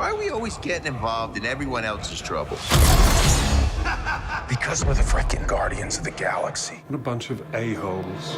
Why are we always getting involved in everyone else's trouble? Because we're the freaking Guardians of the Galaxy. What a bunch of a-holes.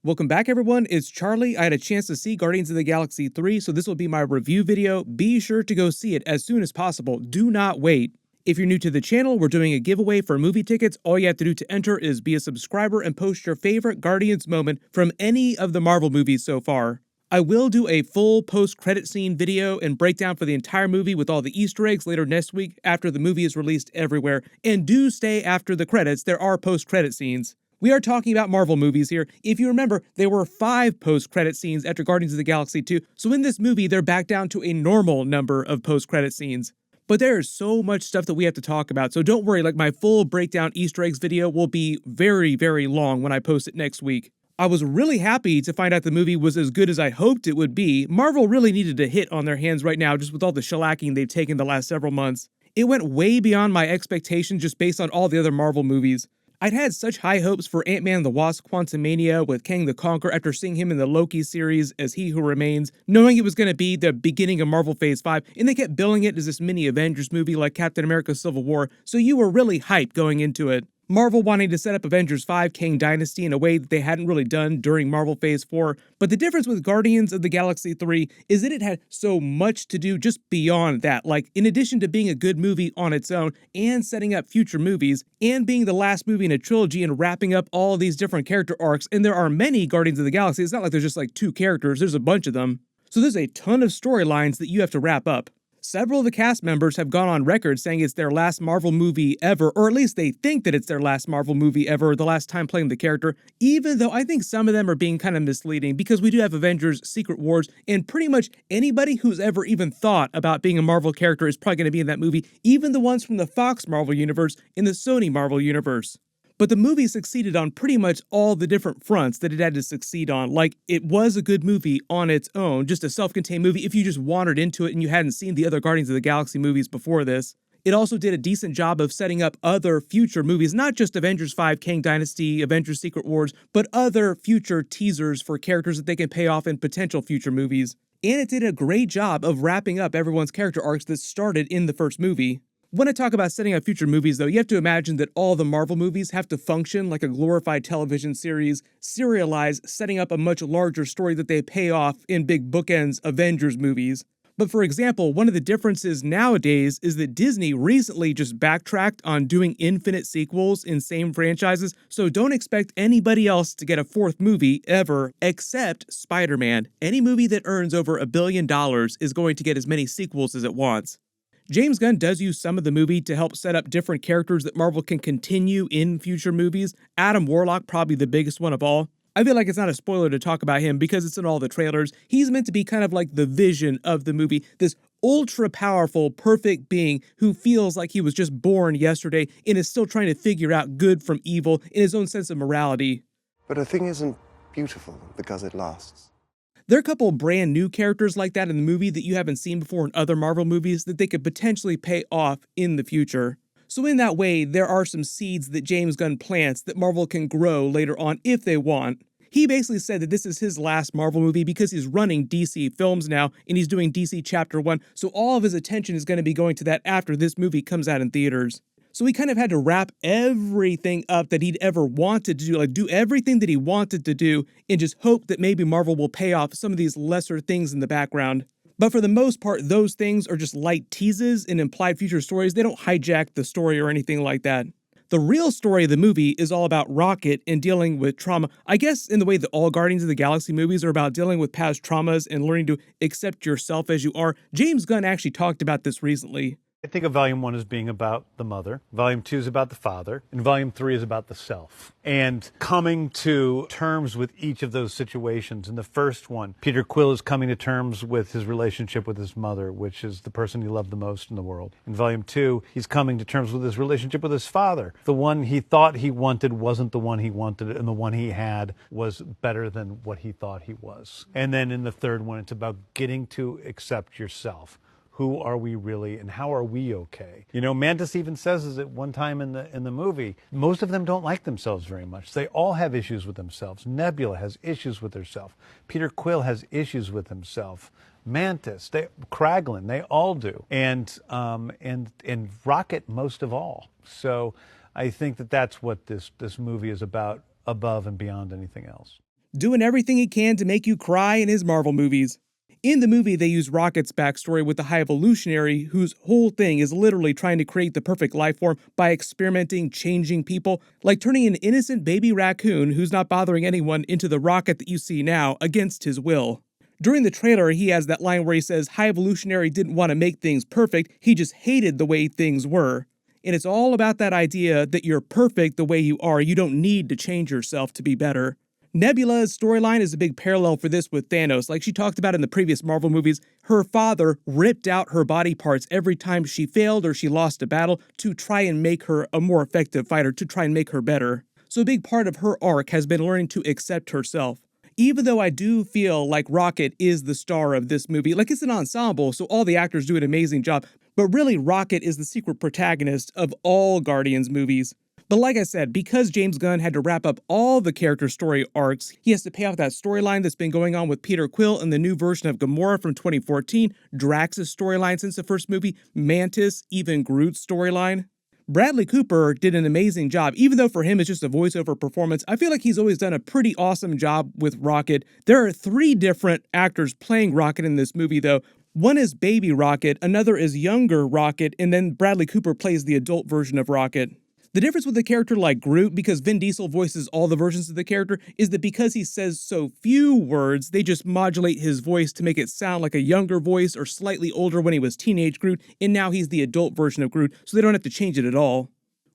Welcome back, everyone. It's Charlie. I had a chance to see Guardians of the Galaxy 3, so this will be my review video. Be sure to go see it as soon as possible. Do not wait. If you're new to the channel, we're doing a giveaway for movie tickets. All you have to do to enter is be a subscriber and post your favorite Guardians moment from any of the Marvel movies so far. I will do a full post-credit scene video and breakdown for the entire movie with all the Easter eggs later next week after the movie is released everywhere. And do stay after the credits. There are post-credit scenes. We are talking about Marvel movies here. If you remember, there were 5 post-credit scenes after Guardians of the Galaxy 2, so in this movie, they're back down to a normal number of post-credit scenes. But there is so much stuff that we have to talk about, so don't worry, like my full breakdown Easter eggs video will be very, very long when I post it next week. I was really happy to find out the movie was as good as I hoped it would be. Marvel really needed a hit on their hands right now, just with all the shellacking they've taken the last several months. It went way beyond my expectations just based on all the other Marvel movies. I'd had such high hopes for Ant-Man and the Wasp Quantumania with Kang the Conqueror after seeing him in the Loki series as He Who Remains, knowing it was going to be the beginning of Marvel Phase 5, and they kept billing it as this mini Avengers movie like Captain America Civil War, so you were really hyped going into it. Marvel wanting to set up Avengers 5 Kang Dynasty in a way that they hadn't really done during Marvel Phase 4, but the difference with Guardians of the Galaxy 3 is that it had so much to do just beyond that. Like, in addition to being a good movie on its own and setting up future movies, and being the last movie in a trilogy and wrapping up all these different character arcs, and there are many Guardians of the Galaxy, it's not like there's just like 2 characters, there's a bunch of them. So there's a ton of storylines that you have to wrap up. Several of the cast members have gone on record saying it's their last Marvel movie ever, or at least they think that it's their last Marvel movie ever, the last time playing the character, even though I think some of them are being kind of misleading because we do have Avengers, Secret Wars, and pretty much anybody who's ever even thought about being a Marvel character is probably going to be in that movie, even the ones from the Fox Marvel Universe and the Sony Marvel Universe. But the movie succeeded on pretty much all the different fronts that it had to succeed on. Like, it was a good movie on its own, just a self-contained movie if you just wandered into it and you hadn't seen the other Guardians of the Galaxy movies before this. It also did a decent job of setting up other future movies, not just Avengers 5, Kang Dynasty, Avengers Secret Wars, but other future teasers for characters that they can pay off in potential future movies. And it did a great job of wrapping up everyone's character arcs that started in the first movie. When I talk about setting up future movies, though, you have to imagine that all the Marvel movies have to function like a glorified television series, serialized, setting up a much larger story that they pay off in big bookends Avengers movies. But for example, one of the differences nowadays is that Disney recently just backtracked on doing infinite sequels in same franchises, so don't expect anybody else to get a 4th movie ever except Spider-Man. Any movie that earns over $1 billion is going to get as many sequels as it wants. James Gunn does use some of the movie to help set up different characters that Marvel can continue in future movies. Adam Warlock, probably the biggest one of all. I feel like it's not a spoiler to talk about him because it's in all the trailers. He's meant to be kind of like the vision of the movie, this ultra-powerful, perfect being who feels like he was just born yesterday and is still trying to figure out good from evil in his own sense of morality. But a thing isn't beautiful because it lasts. There are a couple brand new characters like that in the movie that you haven't seen before in other Marvel movies that they could potentially pay off in the future. So in that way, there are some seeds that James Gunn plants that Marvel can grow later on if they want. He basically said that this is his last Marvel movie because he's running DC Films now and he's doing DC Chapter 1, so all of his attention is going to be going to that after this movie comes out in theaters. So he kind of had to wrap everything up that he'd ever wanted to do, like do everything that he wanted to do, and just hope that maybe Marvel will pay off some of these lesser things in the background. But for the most part, those things are just light teases and implied future stories. They don't hijack the story or anything like that. The real story of the movie is all about Rocket and dealing with trauma. I guess in the way that all Guardians of the Galaxy movies are about dealing with past traumas and learning to accept yourself as you are. James Gunn actually talked about this recently. I think of Volume 1 as being about the mother, Volume 2 is about the father, and Volume 3 is about the self. And coming to terms with each of those situations. In the first one, Peter Quill is coming to terms with his relationship with his mother, which is the person he loved the most in the world. In Volume 2, he's coming to terms with his relationship with his father. The one he thought he wanted wasn't the one he wanted, and the one he had was better than what he thought he was. And then in the third one, it's about getting to accept yourself. who are we really and how are we okay? You know, Mantis even says at one time in the movie, most of them don't like themselves very much. They all have issues with themselves. Nebula has issues with herself. Peter Quill has issues with himself. Mantis, Kraglin, they all do, and Rocket most of all. So I think that's what this movie is about, above and beyond anything else. Doing everything he can to make you cry in his Marvel movies. In the movie, they use Rocket's backstory with the High Evolutionary, whose whole thing is literally trying to create the perfect life form by experimenting, changing people, like turning an innocent baby raccoon who's not bothering anyone into the Rocket that you see now against his will. During the trailer, he has that line where he says High Evolutionary didn't want to make things perfect, he just hated the way things were. And it's all about that idea that you're perfect the way you are, you don't need to change yourself to be better. Nebula's storyline is a big parallel for this with Thanos. Like she talked about in the previous Marvel movies, her father ripped out her body parts every time she failed or she lost a battle to try and make her a more effective fighter, to try and make her better. So a big part of her arc has been learning to accept herself. Even though I do feel like Rocket is the star of this movie, like it's an ensemble, so all the actors do an amazing job, but really Rocket is the secret protagonist of all Guardians movies. But like I said, because James Gunn had to wrap up all the character story arcs, he has to pay off that storyline that's been going on with Peter Quill in the new version of Gamora from 2014, Drax's storyline since the first movie, Mantis, even Groot's storyline. Bradley Cooper did an amazing job. Even though for him it's just a voiceover performance, I feel like he's always done a pretty awesome job with Rocket. There are 3 different actors playing Rocket in this movie though. One is baby Rocket, another is younger Rocket, and then Bradley Cooper plays the adult version of Rocket. The difference with a character like Groot, because Vin Diesel voices all the versions of the character, is that because he says so few words, they just modulate his voice to make it sound like a younger voice or slightly older when he was teenage Groot, and now he's the adult version of Groot, so they don't have to change it at all.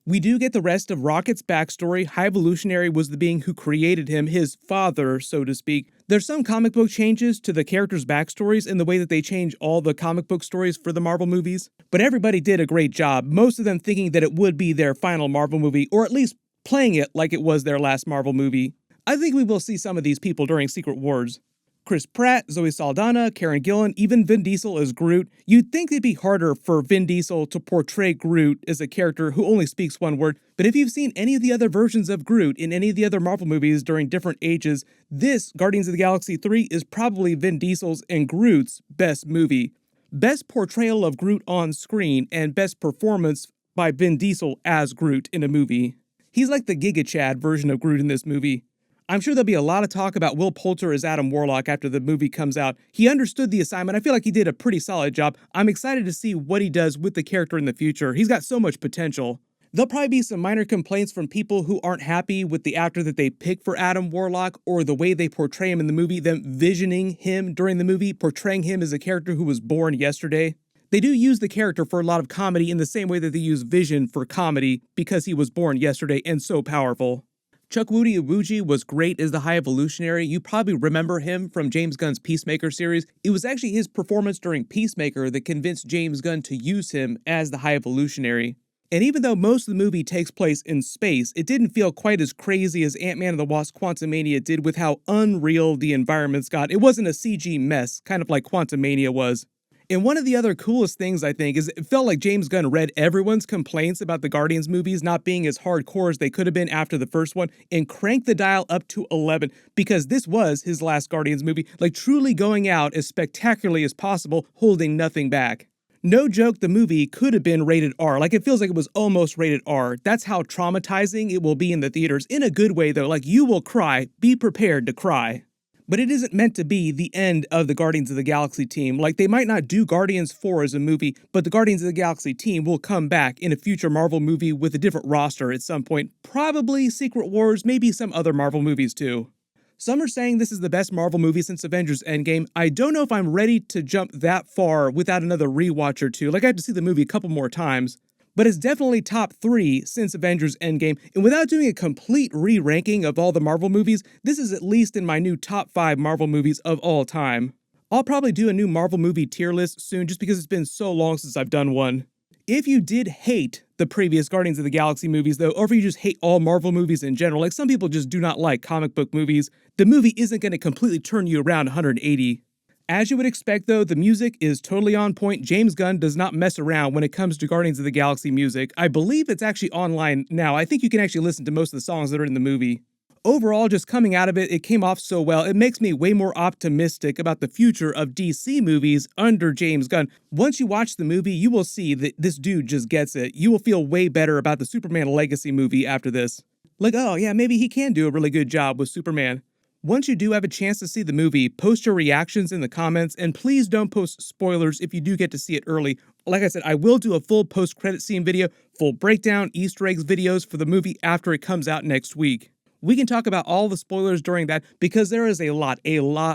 We do get the rest of Rocket's backstory. High Evolutionary was the being who created him, his father, so to speak. There's some comic book changes to the characters' backstories in the way that they change all the comic book stories for the Marvel movies, but everybody did a great job, most of them thinking that it would be their final Marvel movie, or at least playing it like it was their last Marvel movie. I think we will see some of these people during Secret Wars. Chris Pratt, Zoe Saldana, Karen Gillan, even Vin Diesel as Groot. You'd think it'd be harder for Vin Diesel to portray Groot as a character who only speaks one word, but if you've seen any of the other versions of Groot in any of the other Marvel movies during different ages, this Guardians of the Galaxy 3 is probably Vin Diesel's and Groot's best movie. Best portrayal of Groot on screen and best performance by Vin Diesel as Groot in a movie. He's like the Giga Chad version of Groot in this movie. I'm sure there'll be a lot of talk about Will Poulter as Adam Warlock after the movie comes out. He understood the assignment. I feel like he did a pretty solid job. I'm excited to see what he does with the character in the future. He's got so much potential. There'll probably be some minor complaints from people who aren't happy with the actor that they pick for Adam Warlock or the way they portray him in the movie, them visioning him during the movie, portraying him as a character who was born yesterday. They do use the character for a lot of comedy in the same way that they use Vision for comedy because he was born yesterday and so powerful. Chukwudi Iwuji was great as the High Evolutionary. You probably remember him from James Gunn's Peacemaker series. It was actually his performance during Peacemaker that convinced James Gunn to use him as the High Evolutionary. And even though most of the movie takes place in space, it didn't feel quite as crazy as Ant-Man and the Wasp Quantumania did with how unreal the environments got. It wasn't a CG mess, kind of like Quantumania was. And one of the other coolest things, I think, is it felt like James Gunn read everyone's complaints about the Guardians movies not being as hardcore as they could have been after the first one and cranked the dial up to 11 because this was his last Guardians movie, like truly going out as spectacularly as possible, holding nothing back. No joke, the movie could have been rated R. Like, it feels like it was almost rated R. That's how traumatizing it will be in the theaters. In a good way, though. Like, you will cry. Be prepared to cry. But it isn't meant to be the end of the Guardians of the Galaxy team. Like, they might not do Guardians 4 as a movie, but the Guardians of the Galaxy team will come back in a future Marvel movie with a different roster at some point. Probably Secret Wars, maybe some other Marvel movies too. Some are saying this is the best Marvel movie since Avengers Endgame. I don't know if I'm ready to jump that far without another rewatch or two. Like, I have to see the movie a couple more times. But it's definitely top 3 since Avengers Endgame, and without doing a complete re-ranking of all the Marvel movies, this is at least in my new top 5 Marvel movies of all time. I'll probably do a new Marvel movie tier list soon just because it's been so long since I've done one. If you did hate the previous Guardians of the Galaxy movies though, or if you just hate all Marvel movies in general, like some people just do not like comic book movies, the movie isn't going to completely turn you around 180. As you would expect though, the music is totally on point. James Gunn does not mess around when it comes to Guardians of the Galaxy music. I believe it's actually online now. I think you can actually listen to most of the songs that are in the movie. Overall, just coming out of it, it came off so well. It makes me way more optimistic about the future of DC movies under James Gunn. Once you watch the movie, you will see that this dude just gets it. You will feel way better about the Superman Legacy movie after this. Like, oh yeah, maybe he can do a really good job with Superman. Once you do have a chance to see the movie, post your reactions in the comments, and please don't post spoilers if you do get to see it early. Like I said, I will do a full post-credit scene video, full breakdown, Easter eggs videos for the movie after it comes out next week. We can talk about all the spoilers during that because there is a lot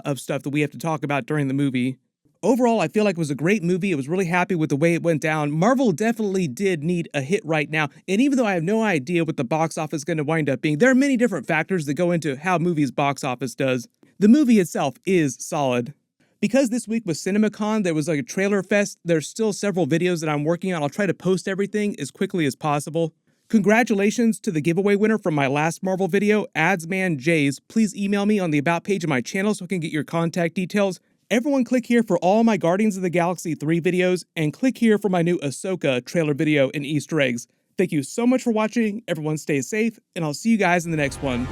of stuff that we have to talk about during the movie. Overall, I feel like it was a great movie. I was really happy with the way it went down. Marvel definitely did need a hit right now, and even though I have no idea what the box office is going to wind up being, there are many different factors that go into how movies box office does. The movie itself is solid. Because this week was CinemaCon, there was like a trailer fest, there's still several videos that I'm working on. I'll try to post everything as quickly as possible. Congratulations to the giveaway winner from my last Marvel video, AdsmanJays. Please email me on the About page of my channel so I can get your contact details. Everyone click here for all my Guardians of the Galaxy 3 videos, and click here for my new Ahsoka trailer video and Easter eggs. Thank you so much for watching, everyone stay safe, and I'll see you guys in the next one.